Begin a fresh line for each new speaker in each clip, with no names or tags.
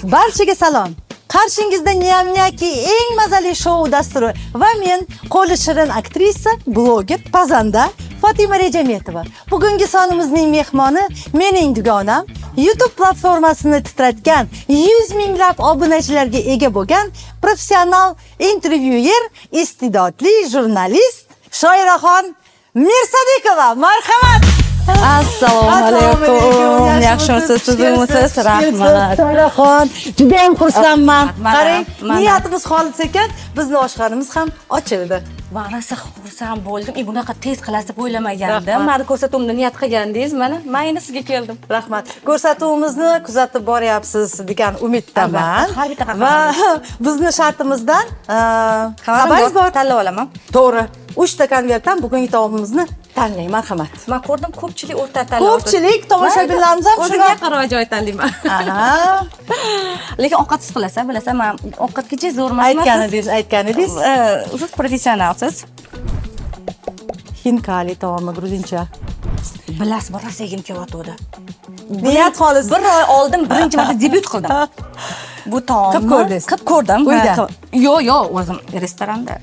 Barchaga salom. Qarshingizda Nyam-Nyaki eng mazali shou dasturi va men qo'li shirin aktrisa, bloger, pazanda Fatima Rejametova. Bugungi sonimizning mehmoni mening dugonam, YouTube platformasini titratgan 100 minglab obunachilarga ega bo'lgan professional intervyuyer, iste'dodli jurnalist Shoiraxon Mirsadikova. Marhamat.
Assalomu alaykum. Yaxshimisiz, sizmisiz? Rahmat.
Shoiraxon, juda ham xursandman. Qarang, niyatimiz xolis ekan, bizning oshxonamiz ham ochildi.
Men rosa xursand bo'ldim. Bunaqa tez qilasiz deb o'ylamagandim. Meni ko'rsatuvimni niyat qilgandingiz, mana men sizga keldim.
Rahmat. Ko'rsatuvimizni kuzatib boryapsiz degan umiddaman. Va bizni shartimizdan xabaringiz bor.
Tanlab olaman.
To'g'ri. 3 ta konvertdan bugungi taomimizni tanlang, marhamat.
Men ko'rdim, ko'pchilik o'rta tanlayapti.
Ko'pchilik tomoshabinlarimiz ham
shunga qarab joy tanlayman.
Aha.
Lekin ovqatsiz qilasiz, bilasan, men ovqatgacha zo'rman.
Aytganidingiz.
Siz professionalsiz.
Hinkali taomi gruzincha.
Bilasiz, rosa yegim kelyapti.
Niyat xolis.
Bir oy oldin birinchi marta debyut qildim. Bu taomni
Ko'p ko'rdingiz?
Ko'p ko'rdim.
Uyda?
Yo'q, o'zim restoranda.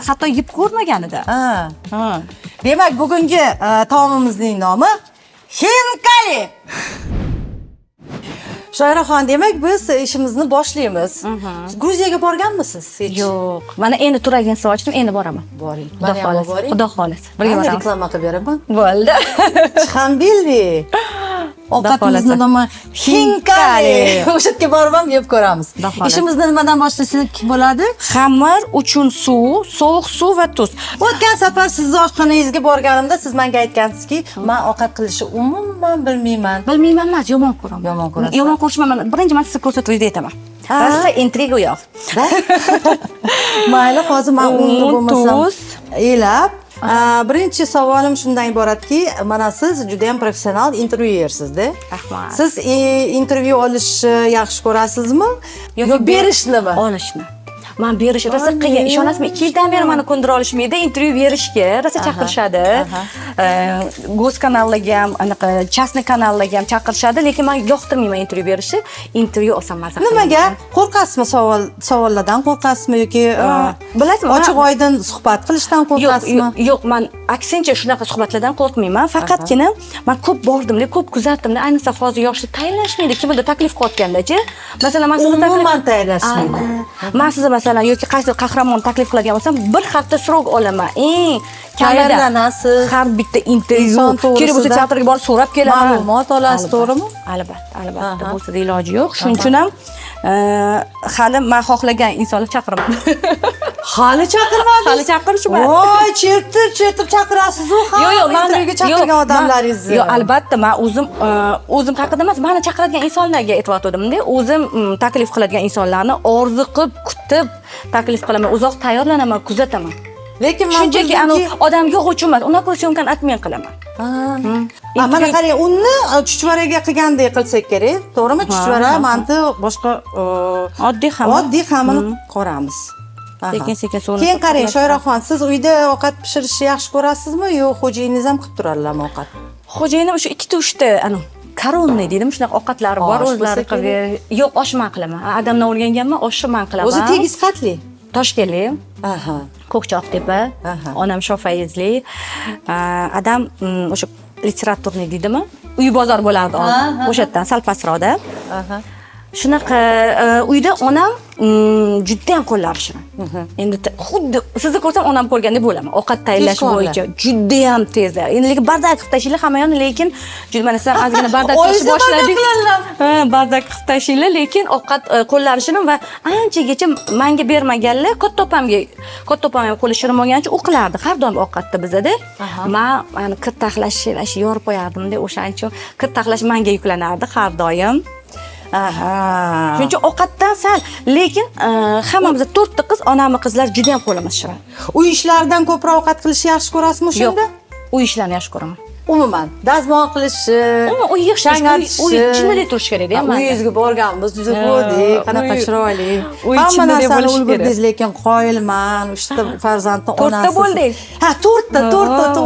Hatto yeb ko'rmagan edi.
Demak, bugungi taomimizning nomi hinkali. Shoiraxon, demak biz ishimizni boshlaymiz. Gruziyaga borganmisiz hech?
Yo'q. Mana endi tur agentство ochdim, endi boraman.
Boring.
Xudo xolis. Birga boramiz.
Reklama qilib beraman.
Bo'ldi.
Chiqambildi. Ovqatimizni nomi hinkali. O'sha yerga borib ham yeb ko'ramiz. Ishimizni nimadan boshlasak bo'ladi?
Xamir uchun suv, sovuq suv va tuz.
O'tgan safar sizni oshxonangizga borganimda siz menga aytgansizki, men ovqat qilishni umuman bilmayman.
Bilmayman emas, yomon ko'raman.
Yomon ko'rasan.
Yomon ko'rishman. Birinchi marta sizni ko'rsatuvda aytaman. Rosa intriga u yoq.
Mayli, hozir men uni bo'lmasam elab. Birinchi savolim shundan iboratki, mana siz juda ham professional intervyuyersizda.
Rahmat.
Siz intervyu olishni yaxshi ko'rasizmi yoki berishnimi?
Olishni. Men berish rosa qiyin. Ishonasizmi? 2 yildan beri meni ko'ndira olishmaydi. Intervyu berishga rosa chaqirishadi. Go's kanallarga ham, anaqa частный kanallarga ham chaqirishadi, lekin men yoqtirmayman intervyu berishni. Intervyu oson maza.
Nimaga? Qo'rqasizmi savollardan qo'rqasizmi yoki
bilasizmi?
Ochiq oydin suhbat qilishdan qo'rqasizmi?
Yo'q, men aksincha shunaqa suhbatlardan qo'rqmayman. Faqatgina men ko'p bordim, ko'p kuzatdim-da. Ayniqsa hozir yoshlar tayinlashmaydi. Kimdir taklif qilayotganda-chi. Masalan, men sizni
umuman tayinlashmaydi.
Men sizni masalan yoki qaysi qahramon taklif qilgan bo'lsam, bir hafta srok olaman.
Tayyorlanasiz.
Har bitta intervyu kerak bo'lsa teatrga borib so'rab kelaman.
Ma'lumot olasiz, to'g'rimi?
Albatta, bo'lsa iloji yo'q. Shuning uchun ham hali men xohlagan insonni chaqiraman.
Hali chaqirmadingiz?
Hali chaqirishman.
Voy, chertib chaqirasiz-ku.
Yo'q,
intervyuga chaqirgan odamlaringizni.
Yo'q, albatta, men o'zim haqida emas, meni chaqiradigan insonlarga aytayotgandim-da. O'zim taklif qiladigan insonlarni orzu qilib, kutib taklif qilaman. Uzoq tayyorlanaman, kuzataman.
Lekin
shunchaki odamga g'uchumat, unaqa syomkani atmen qilaman.
Mana qarang, unni chuchvaraga qilgandek qilsak kerak, to'g'rimi? Chuchvara, manti, boshqa
oddiy
xamirni qoramiz.
Sekin so'rab.
Keyin qarang, Shoiraxon, siz uyda ovqat pishirishni yaxshi ko'rasizmi yo xo'jayingiz ham qilib turadilarmi ovqat?
Xo'jayinim o'sha 2-3 ta koronniy deydim, shunaqa ovqatlari bor, o'zlari qilib. Yo'q, osh men qilaman. Adamdan o'rganganman, oshni men qilaman.
O'zi tegiz qatli.
Toshkentlik. Ko'kchoqtepa. Onam Shofayizli. Adam o'sha literaturniy deydimi? Uy bozor bo'lardi o'sha yerdan sal pastroqda. Shunaqa uyda onam juda ham qo'llari shirin. Endi xuddi sizni ko'rsam onam ko'rgandek bo'laman. Ovqat tayyorlash bo'yicha juda ham tezlar. Endi lekin bardak qilib tashlaylar hamma yoqni, lekin juda mana sizlar ozgina bardak qilishni boshladik. Bardak qilib tashlaylar, lekin ovqat qo'llari shirin va anchagacha menga bermaganlar, katta opam ham qo'li shirin bo'lgani uchun u qilardi har doim ovqatda bizada. Men kir taxlash, yorib qo'yardim-da, o'shaning uchun kir taxlash menga yuklanardi har doim. Shuning uchun ovqatdan sal, lekin hammamiz 4 ta qiz, onamni qizlar juda ham qo'limiz shirin.
Uy ishlaridan ko'proq ovqat qilishni yaxshi ko'rasizmi shunda?
Yo'q, uy ishlarini yaxshi ko'raman.
umuman dazmol qilishi,
Umuman uy yig'ishtish, uy chinnidek turishi kerak-da hamma.
uyingizga borganmiz, juda ko'rdik, qanaqa chiroyli.
uy
Hamma
chinnidek
narsani
bo'lishi kerak.
ulgurdingiz, lekin qoyilman, 3ta farzandni onasi.
To'rtta bo'ldik.
Ha, to'rtta,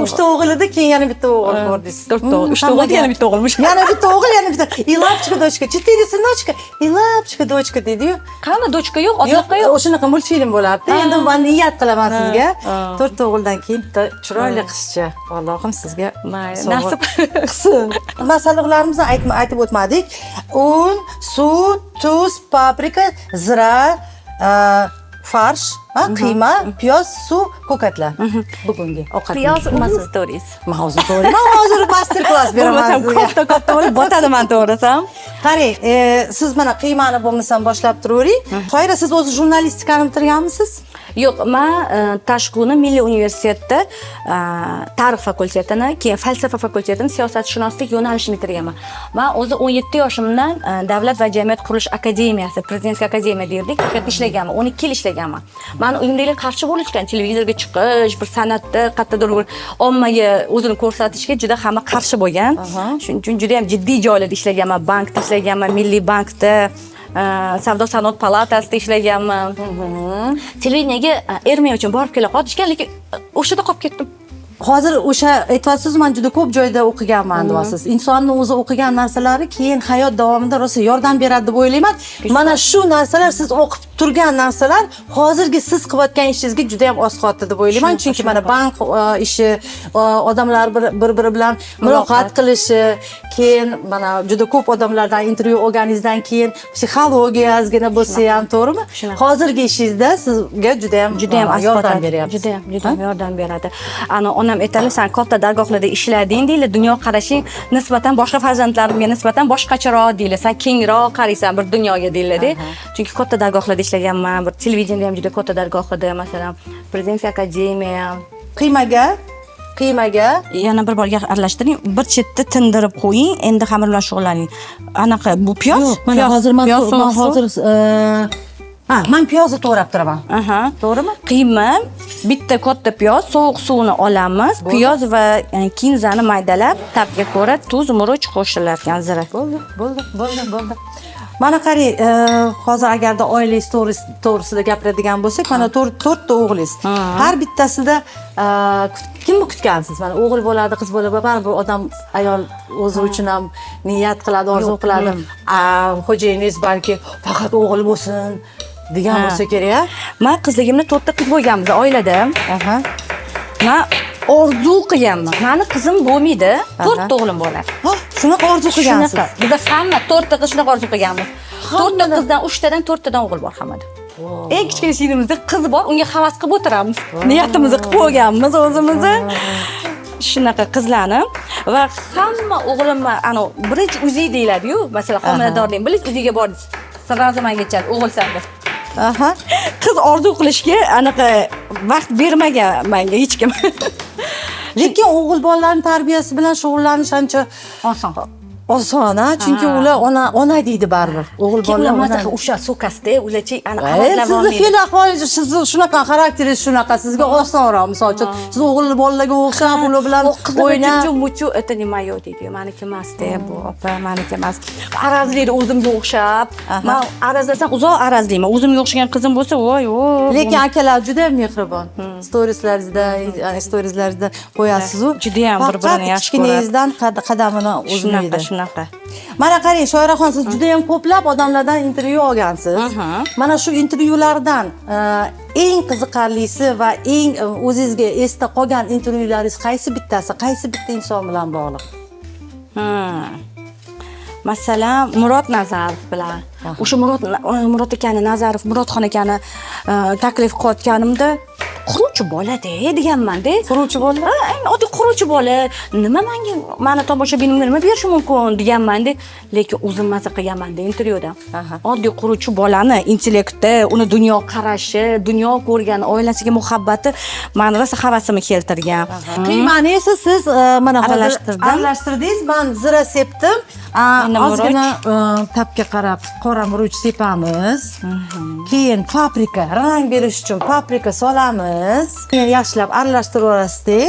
3ta o'g'il edi, keyin yana bitta o'g'il ko'rdingiz.
3ta o'g'il, yana bitta o'g'ilmish.
Yana bitta o'g'il, yana bitta. И лапочка, дочка, 4 сыночка, и лапочка, дочка deydi-yu.
Qani dochka yo'q, otliqqa yo'q.
O'shanaqa multfilm bo'lardi. Endi men niyat qilaman sizga. 4 o'g'ildan keyin bitta chiroyli qizcha. Allohim sizga
Nasib
qilsin. Masalliqlarimizni aytib o'tmadik. Un, suv, tuz, paprika, zira, farsh, qiyma, piyoz, suv, ko'katlar. Bugungi ovqat.
piyoz o'zimiz to'g'raysiz.
Men hozir master class beraman sizga.
Katta bo'lib botadiman to'g'risam.
Qarang, siz mana qiymani bo'lmasam boshlab turavering. Qoyra, siz o'zi jurnalistikani bitirganmisiz?
Yo'q, men Tashquni Milliy universitetda tarix fakultetini, keyin falsafa fakultetini, siyosatshunoslik yo'nalishini bitirganman. Men o'zi 17 yoshimdan Davlat va jamiyat qurilish akademiyasi, Prezidentskiy akademiya derdik, o'sha yerda ishlaganman. 12 yil ishlaganman. Men uyimdagilar qarshi bo'lishgan, televizorga chiqish, bir san'atda qattiqdir bir ommaga o'zini ko'rsatishga juda hamma qarshi bo'lgan. Shuning uchun juda ham jiddiy joylarda ishlaganman, bankda ishlaganman, Milliy bankda, Savdo sanoat palatasida ishlaganman. Televideniyaga Ermiya uchun borib kela qolishgan, lekin o'sha yerda qolib ketdim.
Hozir o'sha aytyapsiz, men juda ko'p joyda o'qiganman deyapsiz. Insonning o'zi o'qigan narsalari keyin hayot davomida rosa yordam beradi deb o'ylayman. Mana shu narsalar, siz o'qib turgan narsalar hozirgi siz qilayotgan ishingizga juda ham oz qoldi deb o'ylayman. Chunki mana bank ishi, odamlar bir-biri bilan muloqot qilishi, keyin mana juda ko'p odamlardan intervyu olganingizdan keyin psixologiyangizga bo'lsa ham, to'g'rimi? Hozirgi ishingizda sizga juda ham yordam beryapti.
Juda ham yordam beradi. Ana onam aytadi, sen katta dargohlarda ishlading deydi, dunyo qarashing nisbatan boshqa farzandlarimga nisbatan boshqacharoq deydi. Sen kengroq qaraysan bir dunyoga deyiladi. Chunki katta dargohlarda ishlaganman, bir televideniyada ham juda katta dargoh edi, masalan, Prezidentskiy akademiya. Qiymaga yana bir bor aralashtiring, bir chetda tindirib qo'ying, endi xamir bilan shug'ullaning. Anaqa bu piyoz,
mana hozir men men piyozni to'g'rab turaman. To'g'rimi?
Qiyma, bitta katta piyoz, sovuq suvni olamiz, piyoz va kinzani maydalab, tabga ko'ra tuz, murch qo'shiladigan zira.
Bo'ldi. Mana qarang, hozir agarda oilangiz to'g'risida gapiradigan bo'lsak, mana 4ta o'g'lingiz. Har bittasida kimni kutgansiz? Mana o'g'il bo'ladi, qiz bo'ladi, baribir odam ayol o'zi uchun ham niyat qiladi, orzu qiladi. Xo'jayingiz balki faqat o'g'il bo'lsin degan bo'lsa kerak.
Men qizligimda 4ta qiz bo'lganmiz oilada. Men orzu qilganman. Meni qizim bo'lmaydi, 4ta o'g'lim bo'ladi.
Shunaqa orzu qilgansiz.
Bizda hamma 4ta qiz shunaqa orzu qilganmiz. 4ta qizdan 3tadan 4tadan o'g'il bor hammada. Eng kichkina singlimizda qiz bor, unga havas qilib o'tiramiz. Niyatimizni qilib qo'yganmiz o'zimizni. Shunaqa qizlarni va hamma o'g'limni ana birinchi uzi deyiladi-yu, masalan, homiladorlik, bilingiz uziga bordingiz. Sразу menga aytadi, o'g'ilsan deb. Qiz orzu qilishga anaqa vaqt bermagan menga hech kim.
Lekin o'g'il bolalarning tarbiyasi bilan shug'ullanish ancha oson, chunki ular ona deydi baribir. O'g'il bolalar
masalan o'sha sokasda ularchi anaqa
sizni fe'l ahvolingiz, sizni shunaqa xarakteringiz shunaqa, sizga osonroq. Misol uchun, siz o'g'il bolalarga o'xshab, ular bilan o'ynab,
muchu это не моё deydi. Meniki emas-da bu, opa, meniki emas. Arazlaydi o'zimga o'xshab. Men arazlasam uzoq arazlayman. O'zimga o'xshagan qizim bo'lsa, voy.
Lekin akalar juda ham mehribon. Storieslaringizda qo'yasiz-ku.
Juda ham bir-birini yaxshi ko'radi.
Kichkinangizdan qadamini uzmaydi.
Shunaqa.
Mana qarang, Shoiraxon, siz juda ham ko'plab odamlardan intervyu olgansiz. Mana shu intervyulardan eng qiziqarlisi va eng o'zingizga esda qolgan intervyularingiz qaysi bittasi, qaysi bitta inson bilan bog'liq?
Masalan, Murod Nazarov bilan. O'sha Murod akani Nazarov, Murodxon akani taklif qilayotganimda quruvchi bola-da deganman-da.
Quruvchi bola?
Oddiy quruvchi bola. Nima meni tomoshabinimga nima berishi mumkin deganman-da, lekin o'zim maza qilganman-da intervyuda. Oddiy quruvchi bolani intellekti, uni dunyo qarashi, dunyo ko'rgani, oilasiga muhabbati meni rosa havasimni keltirgan.
Qiymani esa siz mana aralashtirdingiz, men zira sepdim. Ozgina tabga qarab qora murch sepamiz. Keyin paprika, rang berish uchun paprika solamiz. Keyin yaxshilab aralashtirib olasiz-da.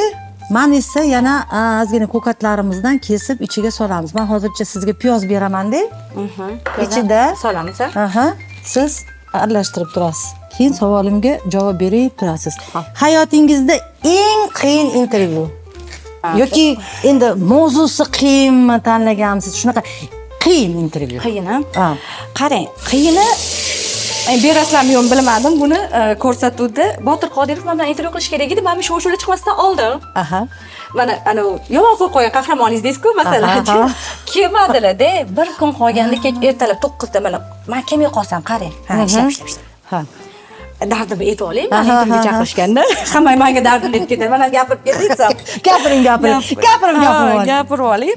Men esa yana ozgina ko'katlarimizdan kesib ichiga solamiz. Men hozircha sizga piyoz beraman-da. Ichida
solamiz.
Siz aralashtirib turasiz. Keyin savolimga javob berib turasiz. Hayotingizda eng qiyin intervyu yoki endi mavzusi qiyinmi tanlaganmisiz? Shunaqa qiyin intervyu.
Qiyin. Qarang, qiyini berasizlarmi yo'q bilmadim. Buni ko'rsatuvda Botir Qodirov bilan intervyu qilish kerak edi. Men shou-shouga chiqmasdan oldin. Mana ana yomon qo'yib qo'ygan qahramoningiz-ku masalan. Kelmadilar-da. Bir kun qolganda kech ertalab 9 da mana men kelmay qolsam qarang. Ishlab. Dardimni aytib olay, meni intervyuga chaqirishganda. Hamma menga dardimni aytib ketadi. Mana gapirib ketaysam. Gapirib olay.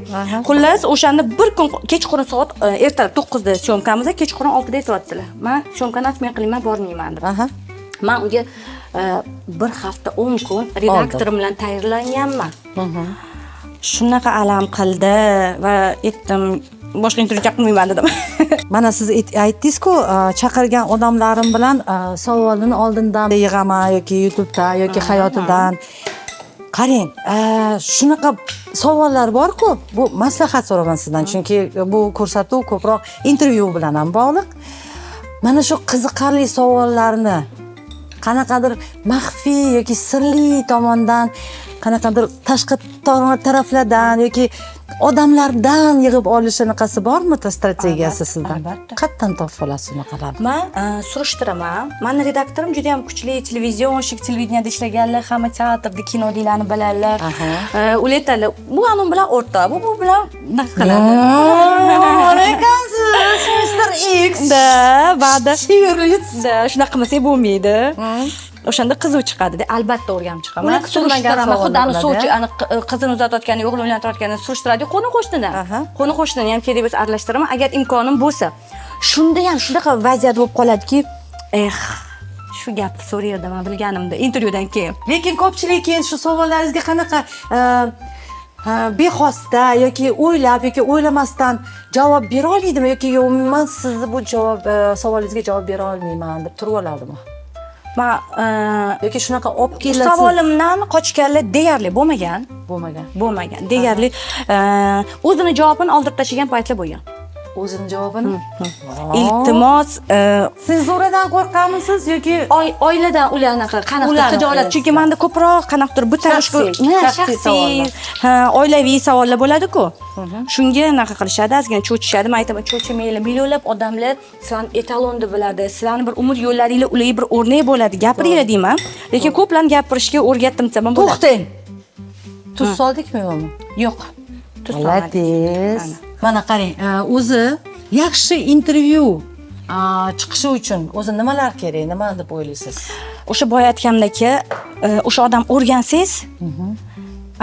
Xullas, o'shanda bir kun kechqurun soat ertalab 9 da syomkamizda, kechqurun 6 da aytyaptilar. Men syomkani asmay qilayman, bormayman deb. Men unga bir hafta 10 kun redaktorim bilan tayyorlanganman. Shunaqa alam qildi va aytdim, boshqa intervyu chaqirmayman dedim.
Mana siz aytdingiz-ku, chaqirgan odamlarim bilan savolini oldindan yig'aman yoki YouTube'da yoki hayotidan. Qarang, shunaqa savollar bor-ku, bu maslahat so'raman sizdan, chunki bu ko'rsatuv ko'proq intervyu bilan ham bog'liq. Mana shu qiziqarli savollarni qanaqadir maxfiy yoki sirli tomondan, qanaqadir tashqi taraflardan yoki odamlardan yig'ib olish anaqasi bormi strategiyasi sizdan?
Albatta.
Qayerdan topib olasiz unaqalarni?
Men surishtiraman. Meni redaktorim juda ham kuchli televizionshik, televideniyada ishlaganlar, hamma teatrda, kinodiylarni biladilar. Ular aytadilar, bu anon bilan o'rta, bu bilan nima qiladi?
Ekansiz, Mr. X.
Da, ba'da shunaqa qilmasak bo'lmaydi. O'shanda qizuv chiqadi-da, albatta o'rganib chiqaman.
Ular
surishtiraman, xuddi ani suvchi, ani qizini uzatayotgani, o'g'lini uylantirayotganini surishtiradi, qo'ni-qo'shnidan. Qo'ni-qo'shnini ham kerak bo'lsa aralashtiraman, agar imkonim bo'lsa. Shunda ham shunaqa vaziyat bo'lib qoladiki, shu gapni so'raydim men bilganimda intervyudan keyin.
Lekin ko'pchilik keyin shu savollaringizga qanaqa bexosda yoki o'ylab yoki o'ylamasdan javob bera olmaydimi yoki umuman sizni bu savolingizga javob bera olmayman deb turib oladimi?
Yoki shunaqa olib kelasiz. Savolimdan qochganlar deyarli bo'lmagan. Deyarli o'zini javobini oldirib tashlagan paytlar bo'lgan.
O'zini javobini?
Iltimos,
senzuradan qo'rqamisiz yoki
oiladan ularga qanaqa xijolat, chunki menda ko'proq qanaqadir bu shaxsiy, oilaviy savollar bo'ladi-ku. Shunga naqa qilishadi, ozgina cho'chishadi. Men aytaman, cho'chimaylar, millionlab odamlar sizlarni etalonni biladi, sizlarni bir umr yo'llaringlar ularga bir o'rnak bo'ladi, gapiringlar deyman. Lekin ko'plarni gapirishga o'rgatdim desam bo'ladi.
To'xtang. Tuz soldikmi yo'qmi?
Yo'q. Tuz solmadik.
Mana qarang, o'zi yaxshi intervyu chiqishi uchun o'zi nimalar kerak, nima deb o'ylaysiz?
O'sha boya aytgandek, o'sha odam o'rgansangiz,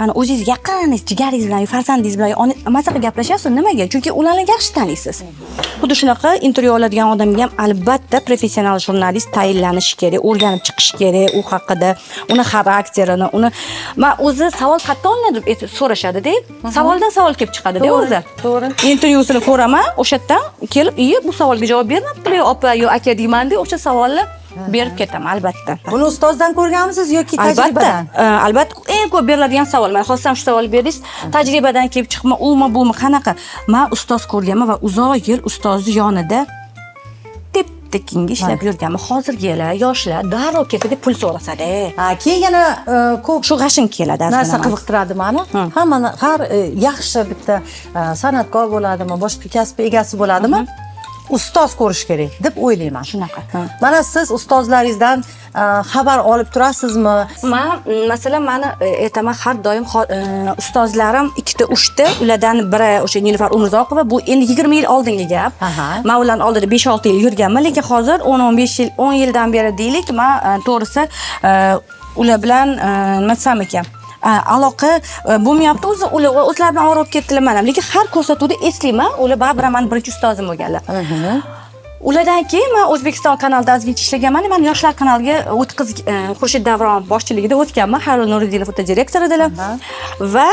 ana o'zingiz yaqinsiz, jigaringiz bilan, farzandingiz bilan masalan gaplashasiz, nimaga? Chunki ularni yaxshi taniysiz. Xuddi shunaqa intervyu oladigan odamga ham albatta professional jurnalist tayinlanishi kerak, o'rganib chiqish kerak u haqida, uni xarakterini, men o'zi savol qayerdan olinadi deb so'rashadi-da. Savoldan savol kelib chiqadi-da o'zi. To'g'ri. Intervyusini ko'raman, o'sha yerdan kelib, bu savolga javob bermabdi, opa yo aka deyman-da, o'sha savolni berib ketaman albatta.
Buni ustozdan ko'rganmisiz yoki tajribadan?
Albatta, eng ko'p beriladigan savol. Men hozir ham shu savol beringiz, tajribadan kelib chiqma, umi bumi qanaqa? Men ustoz ko'rganman va uzoq yil ustozni yonida tep-tekinga ishlab yurganman. Hozirgilar yoshlar darrov ketadi, pul so'rasada.
Keyin yana ko'p
shu g'ashim keladi azgina.
Narsa qiziqtiradi meni. Hammani har yaxshi bitta san'atkor bo'ladimi, boshqa kasb egasi bo'ladimi? Ustoz ko'rish kerak deb o'ylayman.
Shunaqa.
Mana siz ustozlaringizdan xabar olib turasizmi?
Men masalan meni aytaman har doim ustozlarim 2 ta 3 ta, ulardan biri o'sha Nilufar Umurzoqova, bu endi 20 yil oldingi gap. Men ularni oldida 5-6 yil yurganman, lekin hozir 10-15 yil, 10 yildan beri deylik, men to'g'risi ular bilan nima desam ekan, aloqa bo'lmayapti. O'zlari bilan o'rib ketdilar mana. Lekin har ko'rsatuvda eslayman, ular baribir men birinchi ustozim bo'lganlar. Ulardan keyin men O'zbekiston kanalida ozgincha ishlaganman. Men Yoshlar kanaliga Xurshid Davron boshchiligida o'tganman. Harun Nuriddinov direktor edilar. Va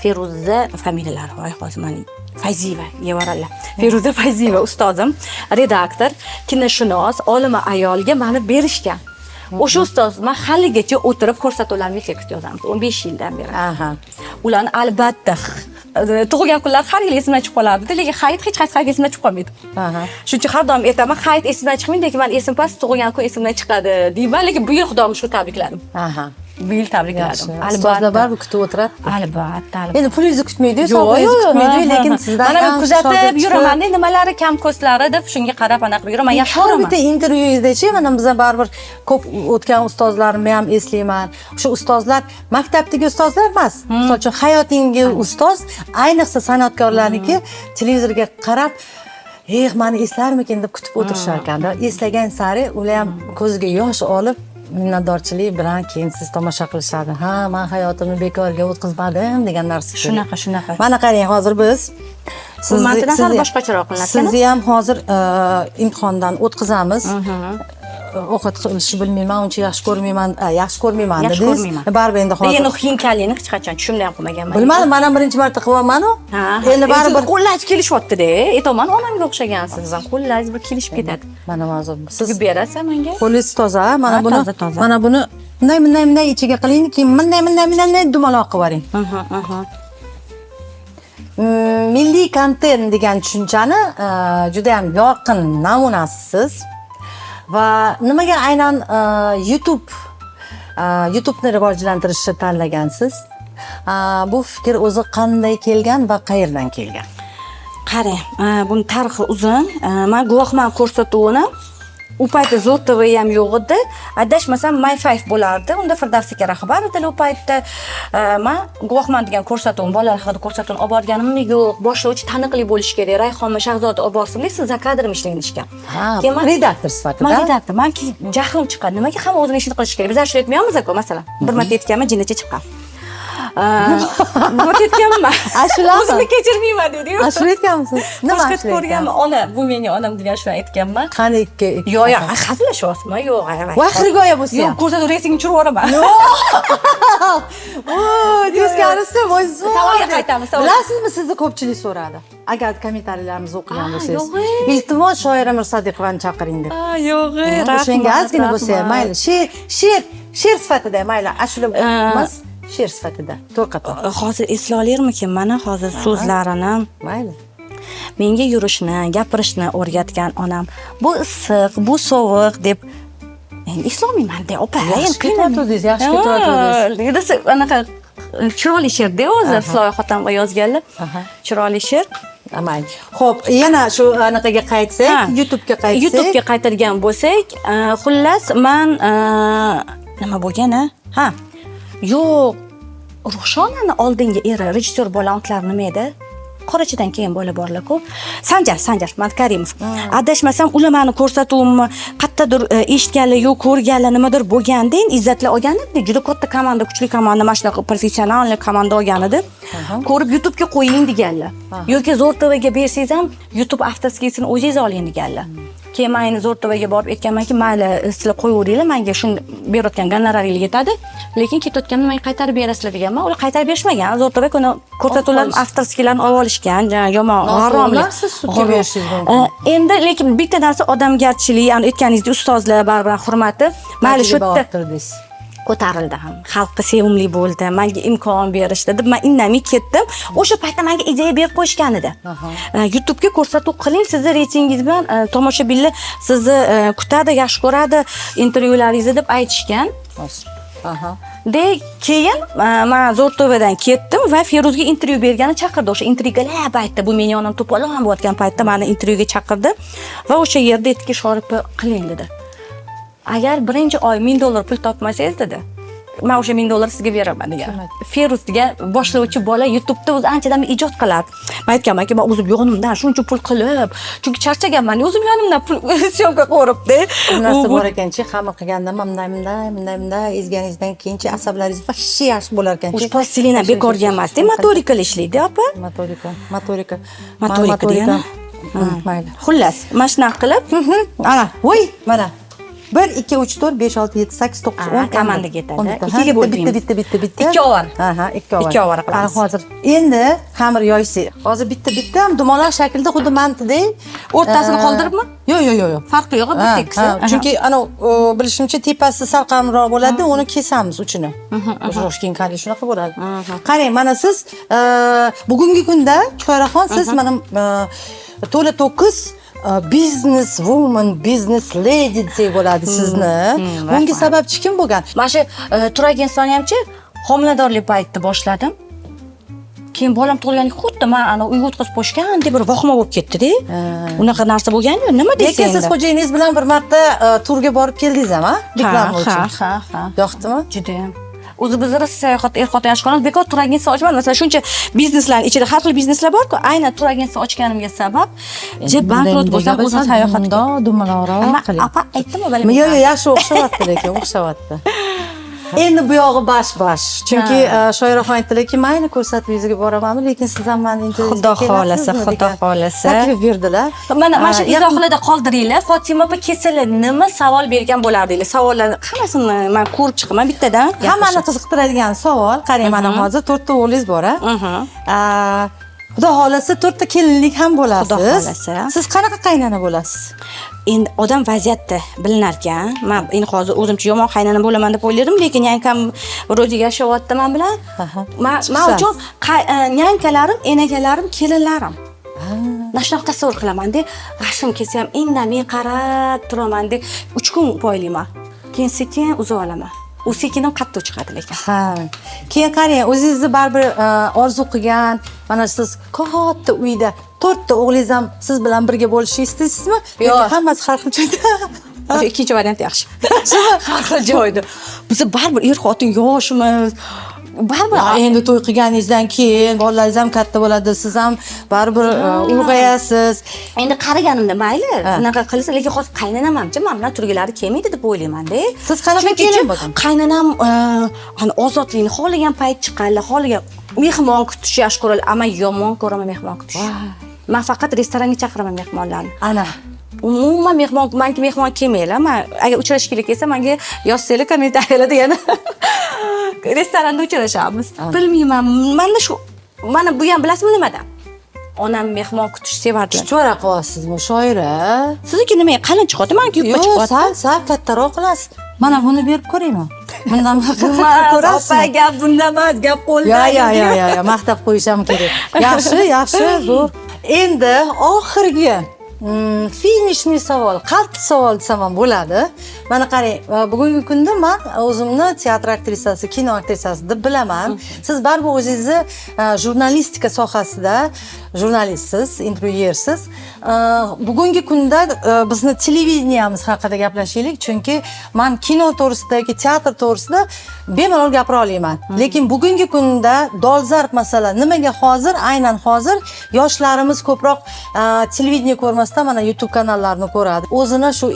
Feruza familiyalari voy hozir mening Fayziyeva, yevaralla. Feruza Fayziyeva ustozim, redaktor, kinoshunos, olima ayolga meni berishgan. O'sha ustoz man haligacha o'tirib ko'rsatuvlarni tekst yozamiz 15 yildan beri.
Aha.
Ularni albatta tug'ilgan kunlar har yil esimdan chiqib qolardi, lekin hayit hech qaysi hayit esimdan chiqib qolmaydi.
Aha.
Shuning uchun har doim aytaman, hayit esimdan chiqmaydi, lekin men esim past, tug'ilgan kun esimdan chiqadi deyman, lekin bu yil Xudoga shu tabrikladim.
Aha.
Bu yil tabrikladim.
Ustozlar baribir kutib o'tiradi.
Albatta.
Endi pulingizni kutmaydi, sovg'angizni kutmaydi, lekin sizdan
mana men kuzatib yuraman, nimalari kam ko'slari deb shunga qarab anaqa yuraman, yaxshi
har
ko'raman.
bitta intervyungizda-chi, mana bizdan baribir ko'p o'tgan ustozlarimni ham eslayman. O'sha ustozlar maktabdagi ustozlar emas. Misol uchun hayotingi ustoz, ayniqsa san'atkorlarniki televizorga qarab mani eslarmikin deb kutib o'tirishar ekanda. Eslagan sari ular ham ko'ziga yosh olib minnatdorchilik bilan keyin siz tomosha qilishadi. Ha, men hayotimni bekorga o'tkazmadim degan narsa.
Shunaqa.
Mana qarang, hozir biz
Mantidan hali boshqacharoq qilinadi.
Sizni ham hozir imtihondan o'tkazamiz. O'qit qilishni bilmayman, uncha yaxshi ko'rmayman dedingiz. Baribir endi hozir.
Endi xiynkalikni hech qachon tushunmay ham qilmaganman.
Bilmadim, mana birinchi marta qilyapman-ku. Endi baribir
qo'llaringiz kelishyapti-da. Aytaman, onamga o'xshagansiz ham. Qo'llaringiz bir kelishib ketadi.
Mana hozir siz
berasiz menga.
Qo'lingiz toza, mana buni.
Toza.
Mana buni bunday ichiga qiling, keyin bunday dumaloq qilib yuboring. Milliy kontent degan tushunchani juda ham yorqin namunasisiz. Va nimaga aynan YouTube'ni rivojlantirishni tanlagansiz? Bu fikr o'zi qanday kelgan va qayerdan kelgan?
Qarang, buni tarixi uzun. Men guvohman ko'rsatuvini u paytda Zo'r TV ham yo'q edi. Adashmasam My 5 bo'lardi. Unda Firdavs aka rahbar edi u paytda. Men guvohman degan ko'rsatuvni, bolalar haqida ko'rsatuvni olib borganimni yo'q. Boshlovchi taniqli bo'lish kerak. Rayhon Shahzoda olib borsin, siz za kadrim ishlayinishgan.
Men redaktor sifatida.
Men redaktor. Men jahlim chiqadi. Nimaga hamma o'zini ishini qilish kerak? Biz ashula aytmayapmiz-ku, masalan. Bir marta aytganman, jinnicha chiqqan. Nima aytganman?
Ashula.
O'zimni kechirmayman dedi-yu.
Ashula aytganmisiz? Nima
ashula ko'rganman? Ona, bu mening onam degan ashula aytganman.
Qani ikki.
Yo'q, hazillashyapsizmi? Yo'q,
voy xirgoya bo'lsa.
Yo'q, ko'rsatuv reytingni tushirib yuboraman.
Teskarisi voysiz.
Savolga qaytamiz.
Bilasizmi, sizni ko'pchilik so'radi. Agar kommentariylarimizni o'qigan bo'lsangiz, iltimos Shoira Mirsadeqovani chaqiring deb.
Yo'q,
o'shanga ozgina bo'lsa, mayli. She'r sifatida, mayli, ashula emas. She'r sifatida to'qato.
Hozir eslay olarmikin mana hozir so'zlarini?
Mayli.
Menga yurishni, gapirishni o'rgatgan onam. Bu issiq, bu sovuq deb eslolmayman de, opa.
Yaxshi ketyapsiz, yaxshi ketyapsiz.
Anaqa chiroyli she'rda o'zi Sloy xotamga yozganlar. Chiroyli she'r.
Amayli. Xo'p, yana shu anaqaga qaytsak, YouTube'ga qaytsak.
YouTube'ga qaytadigan bo'lsak, xullas men nima bo'lgan-a? Yo'q, Ruxshonani oldingi eri rejissyor Bolantlar nima edi? Qorachidan keyin bola borlar-ku. Sanjar Matkarimov. Adashmasam, ular meni ko'rsatuvimni qayerdadir eshitganlar yo'q, ko'rganlar nimadir bo'lganda, izzatlar olgan edi. Juda katta komanda, kuchli komanda, mana shunaqa professional komanda olgan edi. Ko'rib YouTube'ga qo'ying deganlar. Yoki Zo'r TVga bersangiz ham YouTube avtoskisini o'zingiz oling deganlar. Keyin men Zo'r TVga borib aytganmanki, mayli, sizlar qo'yaveringlar, menga shuni berayotgan gonoraringiz yetadi, lekin ketayotganini menga qaytarib berasizlar deganman. Ular qaytarib berishmagan. Zo'r TV kuni ko'rsatuvlarni avtorskilarni olib olishgan, yomon, g'aromlik.
Siz sudga berishingiz mumkin.
Endi lekin bitta narsa odamgarchilik, ya'ni aytganingizdek ustozlar baribir hurmati, mayli shu yerda ko'tarildi ham. Xalqqa sevimli bo'ldi, menga imkon berishdi deb men indamay ketdim. O'sha paytda menga ideya berib qo'yishgan edi. YouTube'ga ko'rsatuv qiling, sizni reytingingiz bilan tomoshabinlar sizni kutadi, yaxshi ko'radi, intervyularingizni deb aytishgan. De keyin men Zo'r TVdan ketdim va Feruzga intervyu bergani chaqirdi. O'sha intrigalar paytda, bu mening onam to'polon bo'layotgan paytda meni intervyuga chaqirdi va o'sha yerda aytdiki, Shoripa qiling dedi. Agar birinchi oy $1000 pul topmasangiz dedi, men o'sha $1000 sizga beraman degan. Feruz degan boshlovchi bola YouTube'da o'zi anchadan ijod qiladi. Men aytganmanki, men o'zim yonimdan shuncha pul qilib, chunki charchaganman, o'zim yonimdan pul syomka qilibdi.
Narsa bor ekanchi, hamma qilganda bunday ezganingizdan keyinchi asablaringiz vashshi yaxshi bo'lar ekanchi.
O'sha plastilina bekorga emas, motorikali ishlaydi, opa.
Motorika
degani.
Mayli.
Xullas, mana shunaqa qilib,
ana, voy, mana 1 2 3 4 5 6 7 8 9 10
komandaga yetadi. Ikkiga bo'lmaymiz.
Bitta.
2 ovar.
Ikki ovar.
2 ovar qilamiz.
Hozir endi xamir yoysak, hozir bitta ham dumaloq shaklda xuddi mantidek
O'rtasini qoldiribmi?
Yo'q, yo'q, yo'q.
Farqi yo'q, bir tekisi.
Chunki ana bilishimcha tepasi salqinroq bo'ladi, uni kesamiz uchini. Keyin qarang shunaqa bo'ladi. Qarang, mana siz bugungi kunda Chuqayraxon siz mana to'la to'kis business woman, business lady desak bo'ladi sizni. Bunga sababchi kim bo'lgan?
Mana shu turagensonni hamchi homiladorlik paytida boshladim. Keyin bolam tug'ilganiga xuddi men ana uyga o'tkazib qo'yishgandek bir vahima bo'lib ketdi-da. Unaqa narsa bo'lgan yo'q, nima deysiz?
Lekin siz xo'jayingiz bilan bir marta turga borib keldingiz-mi? Reklama uchun.
Ha.
Yoqdimi?
Juda ham. O'zi bizlar sayohat er-xotin yashqonimiz bekor turagensiya ochmadim. Masalan, shuncha bizneslarning ichida har xil bizneslar bor-ku, aynan turagensiya ochganimga sabab bankrot bo'lsam o'zim sayohatda
dumaloroq qiling.
Apa aytdimmi balki?
Yo'q, yaxshi o'xshamayapti lekin, o'xshamayapti. Endi bu yog'i bash. Chunki Shoiraxon aytdilarki, mayli ko'rsatib yuziga boramanmi, lekin siz ham meni
Xudo xolasa.
Taklif berdilar.
Mana shu izohlarda qoldiringlar. Fotima opa kelsalar nima savol bergan bo'lardinglar? Savollarni hammasini men ko'rib chiqaman bittadan.
Hammani qiziqtiradigan savol, qarang, mana hozir 4 ta o'g'lingiz bor, Xudo xolasa 4 ta kelinlik ham bo'lasiz.
Xudo xolasa.
Siz qanaqa qaynona bo'lasiz?
Endi odam vaziyatda bilinar ekan. Men endi hozir o'zimcha yomon qaynona bo'laman deb o'yladim, lekin yankam ro'ziga yashayapti men bilan. Men uchun yankalarim, enagalarim, kelinlarim. Mana shunaqa tasavvur qilaman-da. G'ashim kelsa ham indamay qarab turaman-da. 3 kun poylayman. Keyin sekin uzib olaman. U sekin ham qattiq chiqadi lekin.
Keyin qarang, o'zingizni baribir orzu qilgan, mana siz katta uyda 4 ta o'g'lingiz ham siz bilan birga bo'lishni istaysizmi? Yo'q, hammasi har xil joyda.
Ikkinchi variant yaxshi. Har xil joyda. Biz baribir er-xotin yoshimiz. Baribir
endi to'y qilganingizdan keyin bolalaringiz ham katta bo'ladi, siz ham baribir ulg'ayasiz.
Endi qaraganimda mayli, unaqa qilsa, lekin hozir qaynonamamchi, men bilan turgilari kelmaydi deb o'ylayman-da.
Siz qanaqa kelin bo'lgan?
Qaynonam ana ozodlikni xohlagan payt chiqqanlar, xohlagan mehmon kutish yaxshi ko'radi, ammo yomon ko'raman mehmon kutish. Men faqat restoranga chaqiraman mehmonlarni.
Ana
umuman menga mehmon kelmaylar. Men agar uchrashishga kelsa, menga yozsanglar kommentariylarda yana restoranda uchrashamiz. Bilmayman, mana bu ham bilasizmi nimadan? Onam mehmon kutish sevardilar.
Chuchvara qilasizmi, shoira?
Sizniki nima, qalin chiqadi, menki yupqa chiqadi.
Yo'q, sal kattaroq qilasiz. Mana buni berib ko'raymi? Bundan
ko'rasiz. Opa, gap bunda emas, gap qo'lda.
Yo'q, maqtab qo'yish ham kerak. Yaxshi, zo'r. Endi oxirgi finishli savol, qaltis savol desam ham bo'ladi. Mana qarang, bugungi kunda men o'zimni teatr aktrisasi, kino aktrisasi deb bilaman. Siz baribir o'zingizni jurnalistika sohasida jurnalistsiz, intervyuersiz. Bugungi kunda bizni televideniyamiz haqida gaplashaylik, chunki men kino to'g'risidagi, teatr to'g'risida bemalol gapira olaman. Lekin bugungi kunda dolzarb masala nimaga hozir, aynan hozir yoshlarimiz ko'proq televideniya ko'rmasdan mana YouTube kanallarni ko'radi. O'zini shu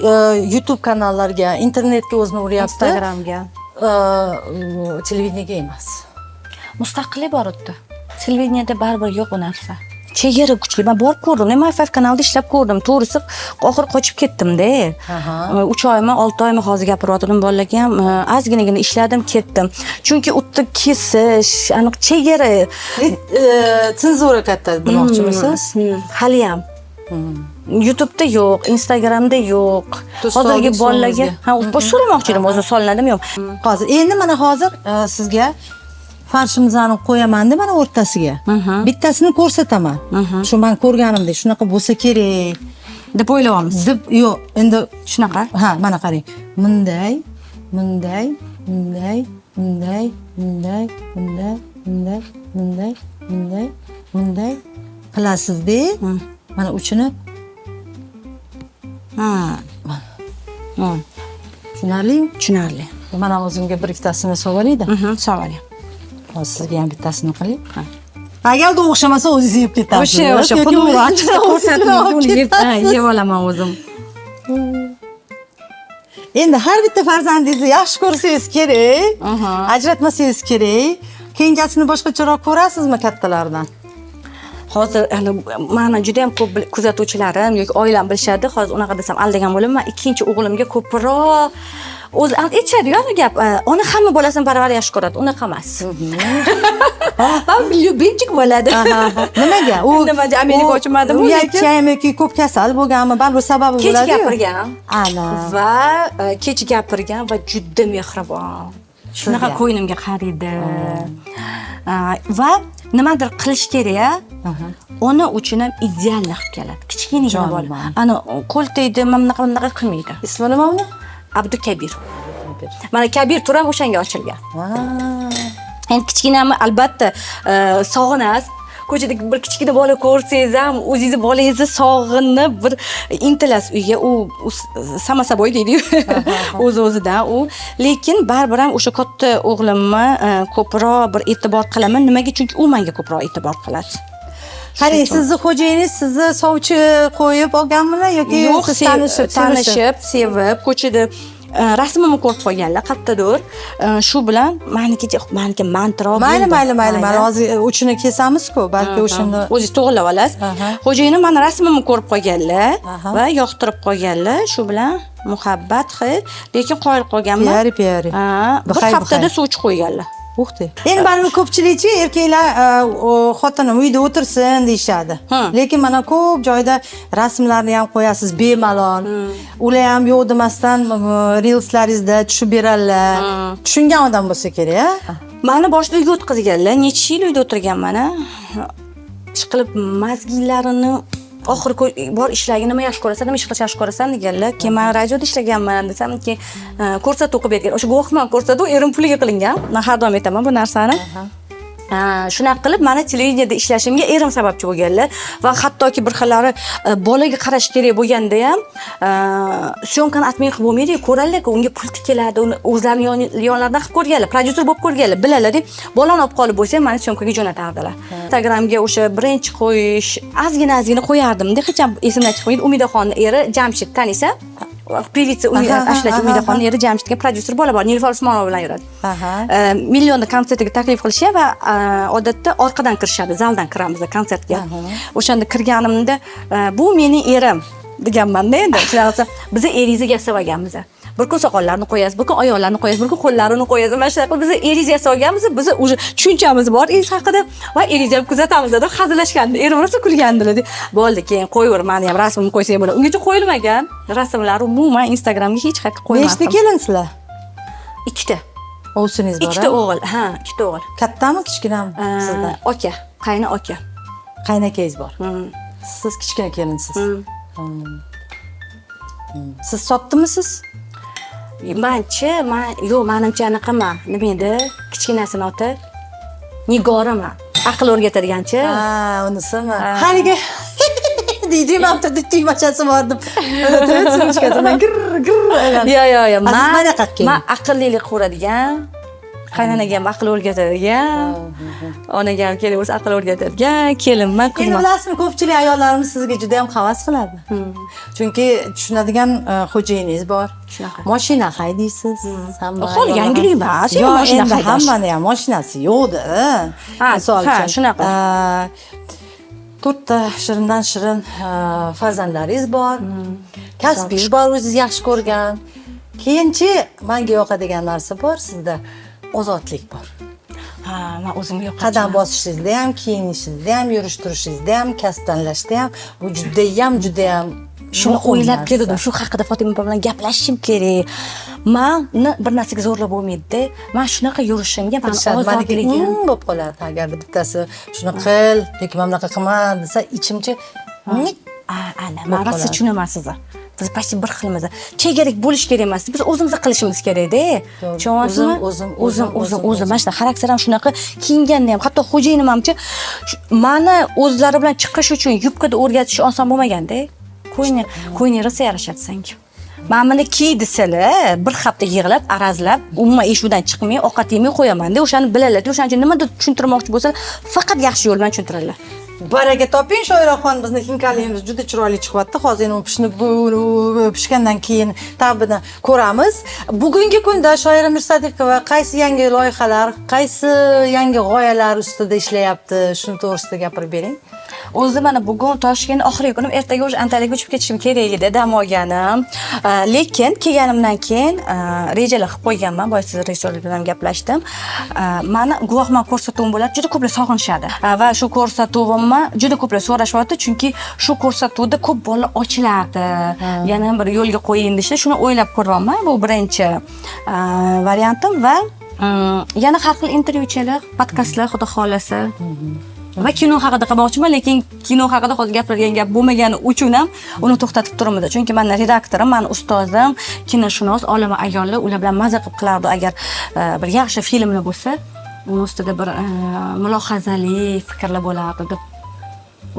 YouTube kanallarga, internetga o'zini uryapti.
Instagramga.
Televideniyaga emas.
Mustaqillik bor edi. Televideniyada baribir yo'q u narsa. Chegara kuchli. Men borib ko'rdim. MFF kanalida ishlab ko'rdim. To'g'risi, oxir qochib ketdim-da. 3 oymi, 6 oymi hozir gapirayotgandim bolalarga ham ozginagina ishladim, ketdim. Chunki u yerda kesish, aniq chegara,
senzura katta demoqchimisiz?
Hali ham. YouTube'da yo'q, Instagramda yo'q. Hozirgi bolalarga, so'ramoqchi edim, o'zi solinadimi yo'q.
Hozir endi mana hozir sizga farshimizni qo'yaman deb mana o'rtasiga. Bittasini ko'rsataman. Shu men ko'rganimdek shunaqa bo'lsa kerak
deb o'ylayapmiz.
Yo'q, endi
shunaqa.
Mana qarang. Bunday qilasizda. Mana uchini. Tushunarli. Mana o'zimga bir ikkitasini so'raydi.
So'raydi.
Hozir sizga ham bittasini qiling. Agarda o'xshamasa o'zingiz yeb ketasiz.
O'sha pulni ochsa ko'rsatib yeb olaman o'zim.
Endi har bitta farzandingizni yaxshi ko'rsangiz kerak, ajratmasangiz kerak. Keyingisini boshqacharoq ko'rasizmi kattalardan?
Hozir mana juda ham ko'p kuzatuvchilarim yoki oilam bilishadi. Hozir unaqa desam aldagan bo'laman. Ikkinchi o'g'limga ko'proq o'zi aytishadi-ku gap. Ona hamma bolasini baravar yaxshi ko'radi. Unaqa emas. lyubimchik bo'ladi.
Nimaga?
Nimaga Amerika uchunmadimi?
Uyatchami yoki ko'p kasal bo'lganmi? Baribir sababi
Kech
bo'ladi.
gapirgan.
Ana.
Va kech gapirgan va juda mehribon. Shunaqa ko'nglimga qaraydi. Va nimadir qilish kerak, uni uchun ham idealni qilib keladi. Kichkinagina bola. Ana qo'l tegdi, mana bunaqa qilmaydi.
Ismi nima uni?
Abdukabir. Mana Kabir tur ham o'shanga ochilgan. Endi kichkinami albatta sog'inasiz. Ko'chada bir kichkina bola ko'rsangiz ham o'zingizni bolangizni sog'inib bir intilasiz uyga. U sama saboy deydi-yu. O'z-o'zidan u. Lekin baribir ham o'sha katta o'g'limni ko'proq bir e'tibor qilaman. Nimaga? Chunki u menga ko'proq e'tibor qiladi.
Qarang, sizni xo'jayingiz sizni sovchi qo'yib olganmilar yoki
yo'q,
tanishib,
sevib, ko'chada rasmimni ko'rib qo'yganlar qattadur. Shu bilan meniki mantroq.
Mayli, mana hozir uchini kesamiz-ku, balki o'shani
o'zingiz to'g'rilab olasiz. Xo'jayinim meni rasmimni ko'rib qo'yganlar va yoqtirib qo'yganlar. Shu bilan muhabbat lekin qoyil qolganman.
Piyari.
Bir haftada suvchi qo'yganlar.
Endi baribir ko'pchilikchi erkaklar xotinim uyda o'tirsin deyishadi. Lekin mana ko'p joyda rasmlarni ham qo'yasiz bemalol. Ular ham yo'q demasdan reelslaringizda tushib beradilar. Tushungan odam bo'lsa kerak.
Meni boshida uyga o'tkazganlar. Necha yil uyda o'tirganman. Ishqilib mazgillarini oxiri bor ishlagin nima yaxshi ko'rasan, nima ish qilishni yaxshi ko'rasan deganlar. Keyin men radioda ishlaganman desam, keyin ko'rsatuv o'qib bergan. O'sha guvohman ko'rsatuv erim puliga qilingan. Men har doim aytaman bu narsani. Shunaqa qilib meni televideniyada ishlashimga erim sababchi bo'lganlar va hattoki bir xillari bolaga qarash kerak bo'lganda ham syomkani atmay qilib bo'lmaydi, ko'radilar-ku, unga pul tikiladi, uni o'zlarining yonlaridan qilib ko'rganlar, prodyuser bo'lib ko'rganlar, biladilar. Bolani olib qolib bo'lsa, meni syomkaga jo'natardilar. Instagramga o'sha birinchi qo'yish, ozgina qo'yardim-da, hech ham esimdan chiqmaydi. Umidaxonning eri Jamshid, taniysan? Pevitsa Ashlachi Umidaxonning eri Jamshidga prodyuser bola bor, Nilufar Usmonova bilan yuradi. Millionda konsertiga taklif qilishgan va odatda orqadan kirishadi, zaldan kiramiz konsertga. O'shanda kirganimda bu mening erim deganman-da endi. Shunaqa biz eringizni yasab olganmiz. Bir kun soqollarni qo'yasiz, bir kun oyoqlarni qo'yasiz, bir kun qo'llarini qo'yasiz. Mana shunaqa biz eringizni yasab olganmiz. Biz o'sha tushunchamiz bor eringiz haqida va eringizni ham kuzatamiz deb hazillashganda erim rosa kulgandilar. Bo'ldi, keyin qo'yaver, meni ham rasmimni qo'ysang bo'ladi. Ungacha qo'yilmagan rasmlar umuman Instagramga hech qayerga qo'ymadim.
Nechta kelinsizlar?
2 ta.
O'g'singiz bor?
2 ta o'g'il. Ha, 2 ta o'g'il.
Kattami, kichkinami sizdan?
Aka, qayni aka.
Qaynakangiz bor. Siz kichkina kelinsiz. Siz sotdimisiz?
Yo'q, menimcha anaqaman. Nima edi? Kichkinasini oti Nigorama. Aql o'rgatadiganchi.
Unisimi? Haligi deydi, ma'mda tugmachasi bor deb. Sumchkasidan gir.
Yo'q.
Men
aqllilik ko'radigan. Qaynanaga ham aql o'rgatadigan. Onaga ham kelib o'zi aql o'rgatadigan. Kelinman,
endi bilasizmi, ko'pchilik ayollarimiz sizga juda ham havas qiladi. Chunki tushunadigan xo'jayiningiz bor. Mashina haydaysiz.
Hol yangilik emas,
mashina haydash. Hammani ham mashinasi yo'qdi. Misol uchun
shunaqa.
4 ta shirindan shirin farzandlaringiz bor. Kasbingiz bor, o'zingiz yaxshi ko'rgan. Keyinchi menga yoqadigan narsa bor sizda. Ozodlik bor.
Men o'zimga yo'q.
Qadam bosishingizda ham, kiyinishingizda ham, yurish turishingizda ham, kasb tanlashda ham bu juda ham
shuni o'ylab keldim. Shu haqida Fotima bilan gaplashishim kerak. Meni bir narsaga zo'rlab bo'lmaydi-da. Men shunaqa yurishimga men ozodligim
bo'lib qoladi. Agar bittasi shuni qil, lekin men bunaqa qilma desa, ichimcha
men rosa tushunaman sizni. Biz почти bir xilmiz. Chegarak bo'lish kerak emas. Biz o'zimiz qilishimiz kerak-da. Tushunyapsizmi? O'zim. Mana shu xarakterim shunaqa, kiyinganda ham, hatto xo'jayinim hamchi meni o'zlari bilan chiqish uchun yubkada o'rgatish oson bo'lmagan-da. Qo'yni rosa yarashadi senga. Men buni kiy desalar, bir hafta yig'lab, arazlab, umuman eshikdan chiqmay, ovqat yemay qo'yaman-da. O'shani biladilar. O'shaning uchun nimadir tushuntirmoqchi bo'lsalar, faqat yaxshi yo'l bilan tushuntiradilar.
Baraka toping, Shoiraxon, bizni hinkaligimiz juda chiroyli chiqyapti. Hozir uni pishgandan keyin ta'bini ko'ramiz. Bugungi kunda Shoira Mirsadikova qaysi yangi loyihalar, qaysi yangi g'oyalar ustida ishlayapti, shuni to'g'risida gapirib bering.
O'zi mana bugun Toshkent oxirgi kunim, ertaga o'sha Antaliyaga uchib ketishim kerak edi, dam olganim. Lekin kelganimdan keyin rejalar qilib qo'yganman. Boya siz rejissyorlar bilan gaplashdim. Mani guvohman ko'rsatuvim bo'ladi, juda ko'plar sog'inishadi. Va shu ko'rsatuvimni juda ko'plar so'rashyapti, chunki shu ko'rsatuvda ko'p bolalar ochilardi. Yana bir yo'lga qo'ying deshdi. Shuni o'ylab ko'ryapman. Bu birinchi variantim va yana har xil intervyuchilar, podkastlar xudo xolasa. Va kino haqida qilmoqchiman, lekin kino haqida hozir gapirgan gap bo'lmagani uchun ham uni to'xtatib turibmiz. Chunki meni redaktorim, meni ustozim, kinoshunos, olama ayollar, ular bilan maza qilib qilardi. Agar bir yaxshi filmlar bo'lsa, uni ustida bir mulohazali fikrlar bo'lardi deb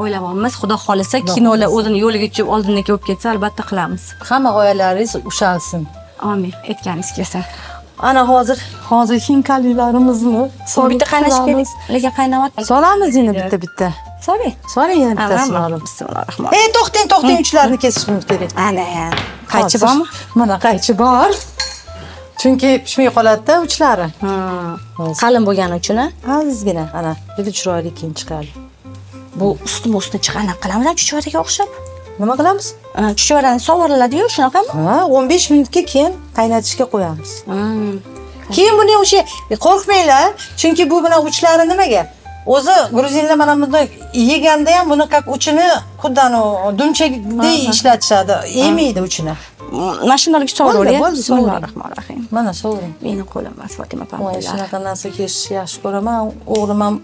o'ylayapmiz. Xudo xolasa kinolar o'zini yo'liga tushib oldinga olib ketsa, albatta qilamiz.
Hamma g'oyalaringiz ushalsin.
Amin. Aytganingiz kelsa.
Ana hozir hinkalilarimizni
bitta qaynash kerak, lekin qaynamayapti.
solamiz endi bitta. Soling yana bittasini olib.
Bismillahirrohmanirrohim.
To'xting, uchlarni kesishimiz kerak.
Ana, qaychi bormi?
Mana qaychi bor. Chunki pishmay qoladi-da uchlari.
Qalin bo'lgani uchun,
Azizgina, ana, juda chiroyli keyin chiqadi.
bu ustma chiqana qilamiz, chuchvaraga o'xshab.
Nima qilamiz?
Chuchvarani sovuriladi-yu, shunaqami?
15 minutga keyin qaynatishga qo'yamiz. Keyin buni o'sha qo'rqmanglar, chunki bu bilan uchlari nimaga? O'zi gruzinlar mana bunda yeganda ham buni как uchini xuddan dumchakdek ishlatishadi. Yemaydi uchini.
Mashinalarga sovuriladi.
Bo'ldi,
Bismillahirrohmanirrohim.
Mana sovuring.
Meni qo'lim emas, Fatima
Voy,
pampilar.
shunaqa narsa kesishni yaxshi ko'raman. O'g'lim ham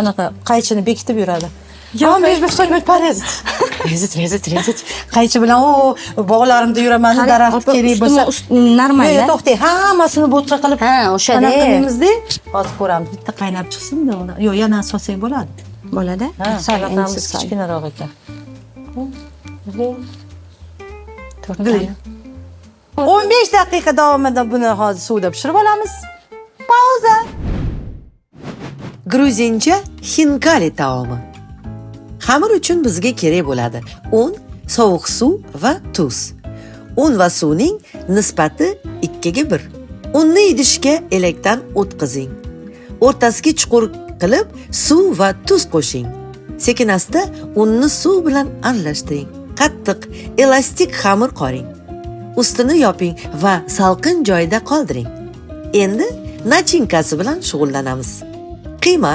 anaqa qaychini bekitib yuradi.
Yo'q,
men parez. Rezit. Qaychi bilan bog'larimda yuraman, daraxt kerak bo'lsa.
Normal.
To'xtang, hammasini bo'tqa qilib
o'shada.
qilamizda. Hozir ko'ramiz. Bitta qaynab chiqsin-da uni. Yo'q, yana solsak bo'ladi.
Bo'ladi.
Salaqamiz kichkinaroq ekan. 15 daqiqa davomida buni hozir suvda pishirib olamiz. Pauza.
Gruzincha hinkali taomi. Xamir uchun bizga kerak bo'ladi un, sovuq suv va tuz. Un va suvning nisbati 2:1. Unni idishga elakdan o'tkazing. O'rtasiga chuqur qilib suv va tuz qo'shing. Sekin-asta unni suv bilan aralashtiring. Qattiq, elastik xamir qoring. Ustini yoping va salqin joyda qoldiring. Endi nachinkasi bilan shug'ullanamiz. Qiyma,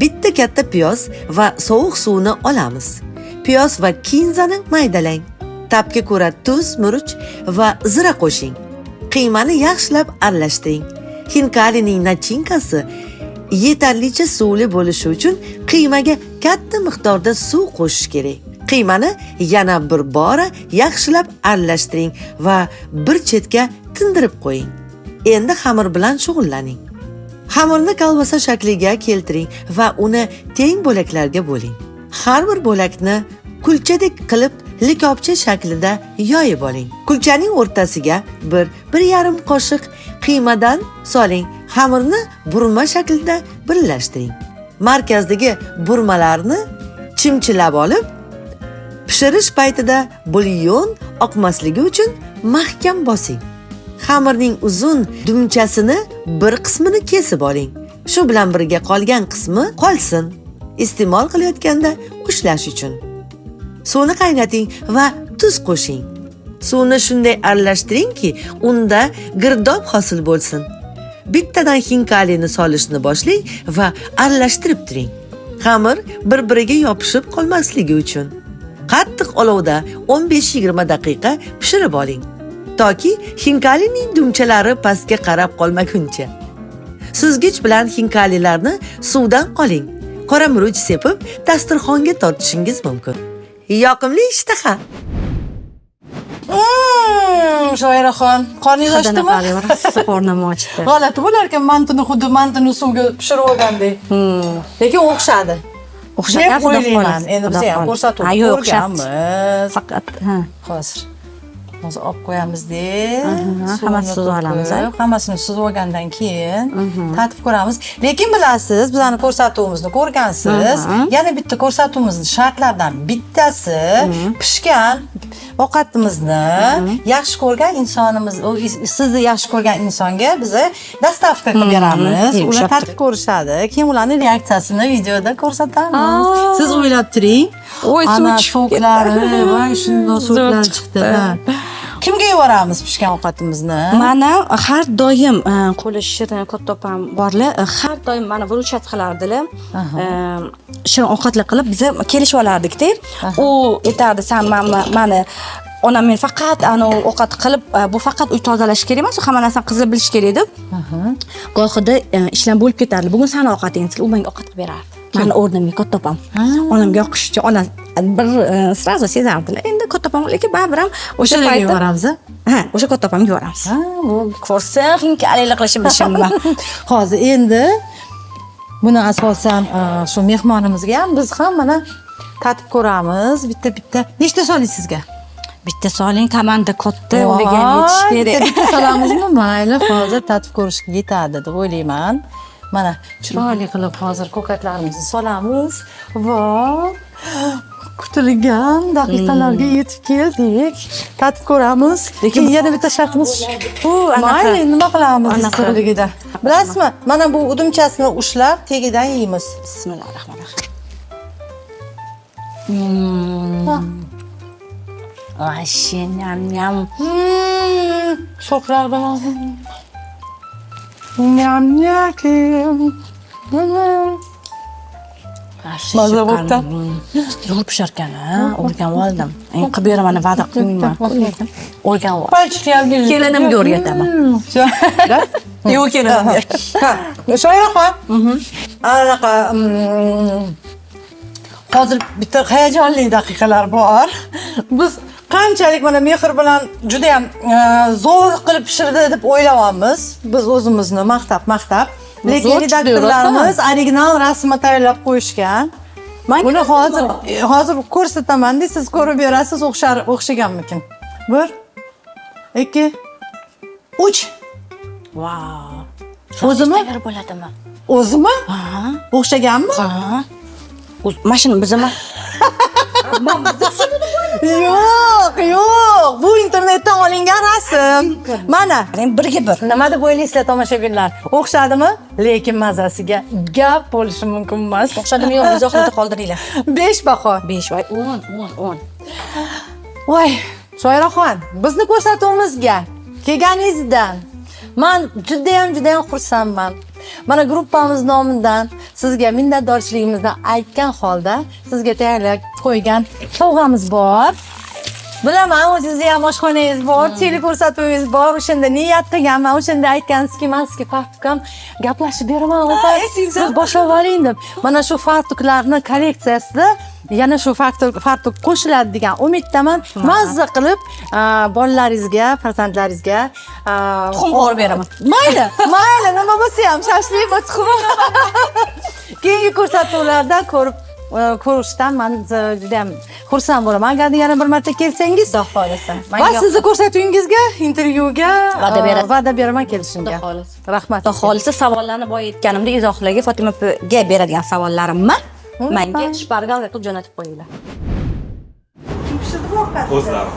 bitta katta piyoz va sovuq suvni olamiz. Piyoz va kinzani maydalang. Tabga ko'ra tuz, murch va zira qo'shing. Qiymani yaxshilab aralashtiring. Hinkalining nachinkasi yetarlicha suvli bo'lishi uchun qiymaga katta miqdorda suv qo'shish kerak. Qiymani yana bir bora yaxshilab aralashtiring va bir chetga tindirib qo'ying. Endi xamir bilan shug'ullaning. Xamirni kolbasa shakliga keltiring va uni teng bo'laklarga bo'ling. Har bir bo'lakni kulchadek qilib likopcha shaklida yoyib oling. Kulchaning o'rtasiga 1-1,5 qoshiq qiymadan soling. Xamirni burma shaklida birlashtiring. Markazdagi burmalarni chimchilab olib, pishirish paytida bulyon oqmasligi uchun mahkam bosing. Xamirning uzun dumchasini bir qismini kesib oling. Shu bilan birga qolgan qismi qolsin. Iste'mol qilayotganda ushlash uchun. Suvni qaynating va tuz qo'shing. Suvni shunday aralashtiringki, unda girdob hosil bo'lsin. Bittadan hinkalini solishni boshlang va aralashtirib turing. Xamir bir-biriga yopishib qolmasligi uchun. Qattiq olovda 15-20 daqiqa pishirib oling. Toki hinkalining dumchalari pastga qarab qolmaguncha. Suzgich bilan hinkalilarni suvdan qoling. Qora murch sepib, dasturxonga tortishingiz mumkin. Yoqimli ishtaha.
Shoiraxon, qoringiz ochdimi?
Qornim ochdi.
G'alati bo'lar ekan, mantini suvga pishirib olgandek. Lekin o'xshadi.
O'xshab
qo'ymayman. Endi biz ham ko'rsatib ko'rganmiz.
Faqat,
Hozir olib qo'yamiz-da.
Hammasini suzib olamiz.
Hammasini suzib olgandan keyin tatib ko'ramiz. Lekin bilasiz, bizning ko'rsatuvimizni ko'rgansiz, yana bitta ko'rsatuvimizning shartlaridan bittasi pishgan ovqatimizni yaxshi ko'rgan insonimiz, sizni yaxshi ko'rgan insonga biz dostavka qilib beramiz. Ular tatib ko'rishadi. Keyin ularning reaksiyasini videoda ko'rsatamiz. Siz o'ylab turing. Ana sovuqlari, voy shunday sovuqlar chiqdi. Kimga yuboramiz pishgan ovqatimizni?
Mana har doim qo'li shirin katta opam borlar, har doim mana vruchat qilardilar. Shirin ovqatlar qilib biza kelishib olardik-da. U aytardi, "Sen mani onam men faqat ana ovqat qilib, bu faqat uy tozalash kerak emas, hamma narsani qizib bilish kerak" deb. Gohida ishlar bo'lib ketardi. Bugun sani ovqating, u menga ovqat qilib berardi. Mani o'rnimga katta opam. Onamga yoqishchi, onam bir srazu sezardilar. Endi katta opam lekin baribir ham o'sha paytda
yuboramiz.
O'sha katta opamga yuboramiz. Bu ko'rsinkilik qilishni bilishimman.
Hozir endi buni asosan shu mehmonimizga ham biz ham mana tatib ko'ramiz. Bitta. Nechta soling sizga?
Bitta soling, komanda katta, ularga yetish kerak.
Bitta solamizmi? Mayli, hozir tatib ko'rishga yetadi deb o'ylayman. Mana chiroyli qilib hozir ko'katlarimizni solamiz. Voy! Kutilgan daqiqalarga yetib keldik. Tatib ko'ramiz. Lekin yana bitta shartimiz. Mayli, nima qilamiz sirligida? Bilasizmi? Mana bu udumchasini ushlab, tagidan yeymiz.
Bismillahirrohmanirrohim. Ashin yam.
Sho'xlar bilan. Nyam-nyakim. Maza bo'pti.
Zo'r pisharkan, o'rganib oldim. Endi qilib beraman, va'da qilmayman. O'rganib oldim.
Pachkiyamga
Kelinimga o'rgataman.
Yo'q, kelinimga. Shoiraxon. Anaqa hozir bitta hayajonli daqiqalar bor. Biz qanchalik mana mehr bilan juda ham zo'r qilib pishirdi deb o'ylayapmiz. Biz o'zimizni maqtab. Lekin redaktorlarimiz original rasmni tayyorlab qo'yishgan. Buni hozir ko'rsataman, siz ko'rib berasiz, o'xshaganmikin. 1 2 3.
Wow.
O'zimi?
Tayyor bo'ladimi?
O'zimi? O'xshaganmi?
Mashina bizimi?
Yo'q. Bu internetdan olingan rasm. Mana,
birga bir.
nima deb o'ylaysizlar tomoshabinlar? O'xshadimi? Lekin mazasiga gap bo'lishi mumkin emas.
O'xshadimi yo'q, izohlarda qoldiringlar.
5 baho.
5 voy 10.
Voy, Shoiraxon, bizni ko'rsatuvimizga kelganingizdan men juda ham xursandman. Mana gruppamiz nomidan sizga minnatdorchiligimizni aytgan holda sizga tayyorlab qo'ygan sovg'amiz bor. Bilaman, o'zingizning ham oshxonangiz bor, tele ko'rsatuvingiz bor. O'shanda niyat qilganman, o'shanda aytgansizki, men sizga fartukam gaplashib beraman, siz boshlab oling deb. Mana shu fartuklarning kolleksiyasida yana shu fartuk qo'shiladi degan umiddaman. Mazza qilib bolalaringizga, farzandlaringizga
tuxum qo'yib beraman.
Mayli, nima bo'lsa ham shashlik va tuxum. Keyingi ko'rsatuvlarda ko'rishdan men juda ham xursand bo'laman. Agar yana bir marta kelsangiz, xudo xolasa. Va sizni ko'rsatuvingizga, intervyuga va'da beraman kelishimga. Rahmat.
Xudo xolasa savollarni boya aytganimdek izohlarga Fotimaga beradigan savollarimni menga shpargalka qilib jo'natib qo'yinglar.
Kim pishirdi bu ovqatni?
O'zlari.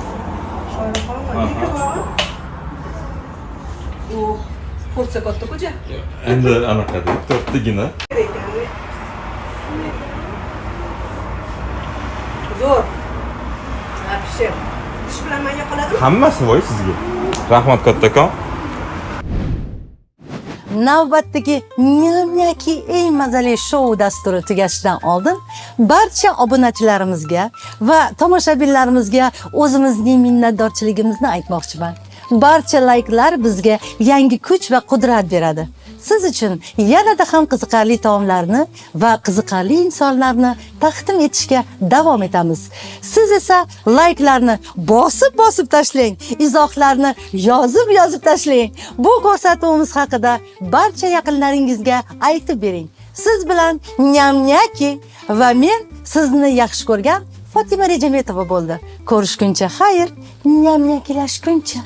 U porsiya katta-ko'ja.
Endi anaqada to'rttagina.
Zo'r. Pishir. Pish bilan menga qoladimi?
Hammasi voy sizga. Rahmat kattakon.
Navbatdagi Nyamnyaki eng mazali shou dasturi tugashidan oldin barcha obunachilarimizga va tomoshabinlarimizga o'zimizning minnatdorchiligimizni aytmoqchiman. Barcha layklar bizga yangi kuch va qudrat beradi. Siz uchun yanada ham qiziqarli taomlarni va qiziqarli insonlarni taqdim etishga davom etamiz. Siz esa layklarni bosib tashlang, izohlarni yozib tashlang. Bu ko'rsatuvimiz haqida barcha yaqinlaringizga aytib bering. Siz bilan Nyamnyaki va men sizni yaxshi ko'rgan Fotima Rejametova bo'ldi. Ko'rishguncha xayr, Nyamnyakilashguncha.